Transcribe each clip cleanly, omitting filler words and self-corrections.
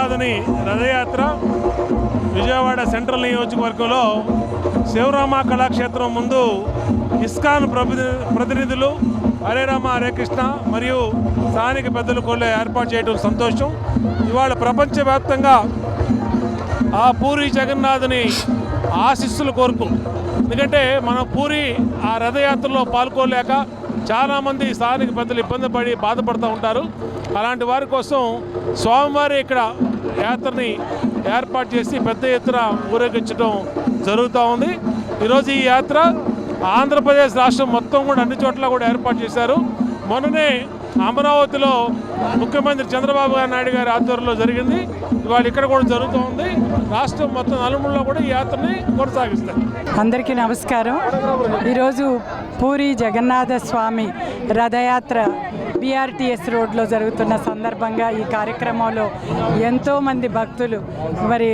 జగన్నాథుని రథయాత్ర విజయవాడ సెంట్రల్ నియోజకవర్గంలో శివరామ కళాక్షేత్రం ముందు ఇస్కాన్ ప్రతినిధులు హరే రామ హరే కృష్ణ మరియు స్థానిక పెద్దలు కొల్లే ఏర్పాటు చేయడం సంతోషం. ఇవాళ ప్రపంచవ్యాప్తంగా ఆ పూరి జగన్నాథుని ఆశీస్సులు కోరుకు. ఎందుకంటే మనం పూరి ఆ రథయాత్రలో పాల్గొలేక చాలామంది స్థానిక పెద్దలు ఇబ్బంది పడి బాధపడుతూ ఉంటారు. అలాంటి వారి కోసం స్వామివారి ఇక్కడ యాత్రని ఏర్పాటు చేసి పెద్ద ఎత్తున ఊరేగించడం జరుగుతూ ఉంది. ఈరోజు ఈ యాత్ర ఆంధ్రప్రదేశ్ రాష్ట్రం మొత్తం కూడా అన్ని చోట్ల కూడా ఏర్పాటు చేశారు. మొన్ననే అమరావతిలో ముఖ్యమంత్రి చంద్రబాబు నాయుడు గారి ఆధ్వర్యంలో జరిగింది. ఇవాళ ఇక్కడ కూడా జరుగుతూ ఉంది. రాష్ట్రం మొత్తం నలుమూలలో కూడా ఈ యాత్రని కొనసాగిస్తారు. అందరికీ నమస్కారం. ఈరోజు పూరి జగన్నాథ స్వామి రథయాత్ర BRTS రోడ్లో జరుగుతున్న సందర్భంగా ఈ కార్యక్రమంలో ఎంతోమంది భక్తులు, మరి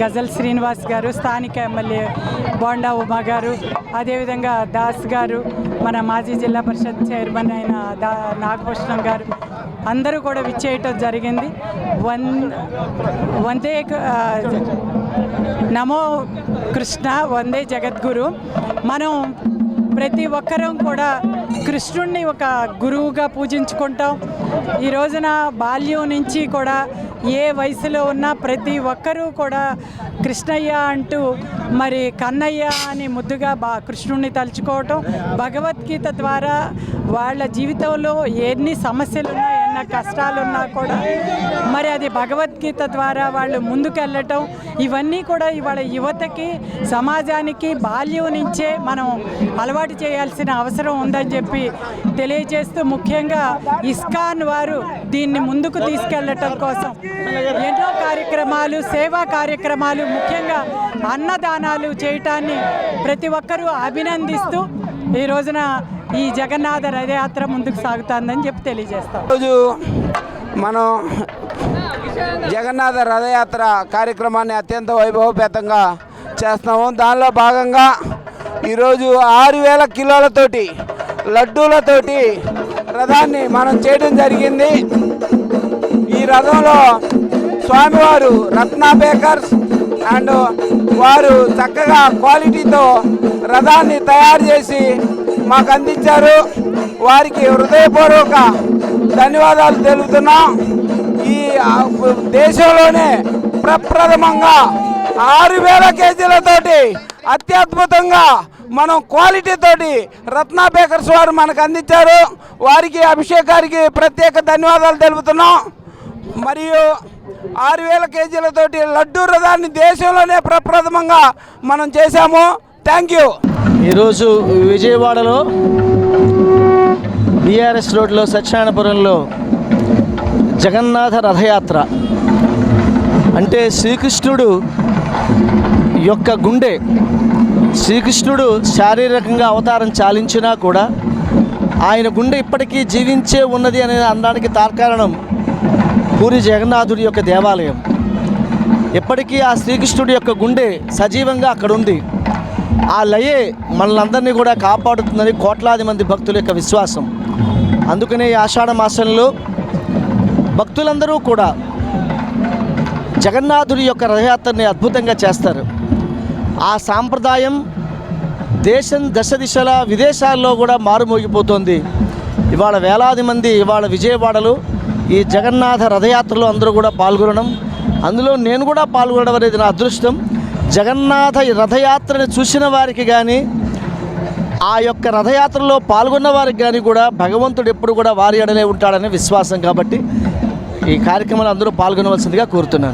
గజల్ శ్రీనివాస్ గారు, స్థానిక ఎమ్మెల్యే బోండా ఉమా గారు, అదేవిధంగా దాస్ గారు, మన మాజీ జిల్లా పరిషత్ చైర్మన్ అయిన నాగభూషణం గారు అందరూ కూడా విచ్చేయటం జరిగింది. వందే నమో కృష్ణ, వందే జగద్గురు. మనం ప్రతి ఒక్కరం కూడా కృష్ణుడిని ఒక గురువుగా పూజించుకుంటాం. ఈ రోజున బాల్యం నుంచి కూడా ఏ వయసులో ఉన్న ప్రతి ఒక్కరూ కూడా కృష్ణయ్య అంటూ మరి కన్నయ్య అని ముద్దుగా కృష్ణుడిని తలుచుకోవటం, భగవద్గీత ద్వారా వాళ్ళ జీవితంలో ఎన్ని సమస్యలున్నా ఎన్న కష్టాలున్నా కూడా మరి అది భగవద్గీత ద్వారా వాళ్ళు ముందుకెళ్ళటం, ఇవన్నీ కూడా ఇవాళ యువతకి సమాజానికి బాల్యం నుంచే మనం అలవాటు చేయాల్సిన అవసరం ఉందని చెప్పి తెలియజేస్తూ, ముఖ్యంగా ఇస్కాన్ వారు దీన్ని ముందుకు తీసుకెళ్ళటం కోసం ఎన్నో కార్యక్రమాలు, సేవా కార్యక్రమాలు, ముఖ్యంగా అన్నదానాలు చేయటాన్ని ప్రతి ఒక్కరూ అభినందిస్తూ ఈ రోజున ఈ జగన్నాథ రథయాత్ర ముందుకు సాగుతుందని చెప్పి తెలియజేస్తాం. ఈరోజు మనం జగన్నాథ రథయాత్ర కార్యక్రమాన్ని అత్యంత వైభవపేతంగా చేస్తున్నాము. దానిలో భాగంగా ఈరోజు 6000 కిలోలతోటి లడ్డూలతోటి రథాన్ని మనం చేయడం జరిగింది. ఈ రథంలో స్వామివారు రత్న బేకర్స్ అండ్ వారు చక్కగా క్వాలిటీతో రథాన్ని తయారు చేసి మాకు అందించారు. వారికి హృదయపూర్వక ధన్యవాదాలు తెలుపుతున్నాం. ఈ దేశంలోనే ప్రప్రథమంగా 6000 కేజీలతోటి అత్యద్భుతంగా మనం క్వాలిటీతోటి రత్న బేకర్స్ వారు మనకు అందించారు. వారికి అభిషేకానికి ప్రత్యేక ధన్యవాదాలు తెలుపుతున్నాం. మరియు 6000 కేజీలతోటి లడ్డూ రథాన్ని దేశంలోనే ప్రప్రథమంగా మనం చేశాము. Thank you. ఈరోజు విజయవాడలో BRS రోడ్లో సత్యనారాయణపురంలో జగన్నాథ రథయాత్ర అంటే శ్రీకృష్ణుడు యొక్క గుండె. శ్రీకృష్ణుడు శారీరకంగా అవతారం చాలించినా కూడా ఆయన గుండె ఇప్పటికీ జీవించే ఉన్నది అనే అనడానికి తార్కారణం పూరి జగన్నాథుడి యొక్క దేవాలయం. ఎప్పటికీ ఆ శ్రీకృష్ణుడి యొక్క గుండె సజీవంగా అక్కడ ఉంది. ఆ లయే మనలందరినీ కూడా కాపాడుతుందని కోట్లాది మంది భక్తుల యొక్క విశ్వాసం. అందుకనే ఈ ఆషాఢ మాసంలో భక్తులందరూ కూడా జగన్నాథుడి యొక్క రథయాత్రని అద్భుతంగా చేస్తారు. ఆ సాంప్రదాయం దేశం దశ దిశల విదేశాల్లో కూడా మారుమోగిపోతుంది. ఇవాళ వేలాది మంది ఇవాళ విజయవాడలో ఈ జగన్నాథ రథయాత్రలో అందరూ కూడా పాల్గొనడం, అందులో నేను కూడా పాల్గొనడం అనేది నా అదృష్టం. జగన్నాథ రథయాత్రని చూసిన వారికి కానీ ఆ యొక్క రథయాత్రలో పాల్గొన్న వారికి కానీ కూడా భగవంతుడు ఎప్పుడు కూడా వారి ఎడలే ఉంటాడనే విశ్వాసం. కాబట్టి ఈ కార్యక్రమాలు అందరూ పాల్గొనవలసిందిగా కోరుతున్నాను.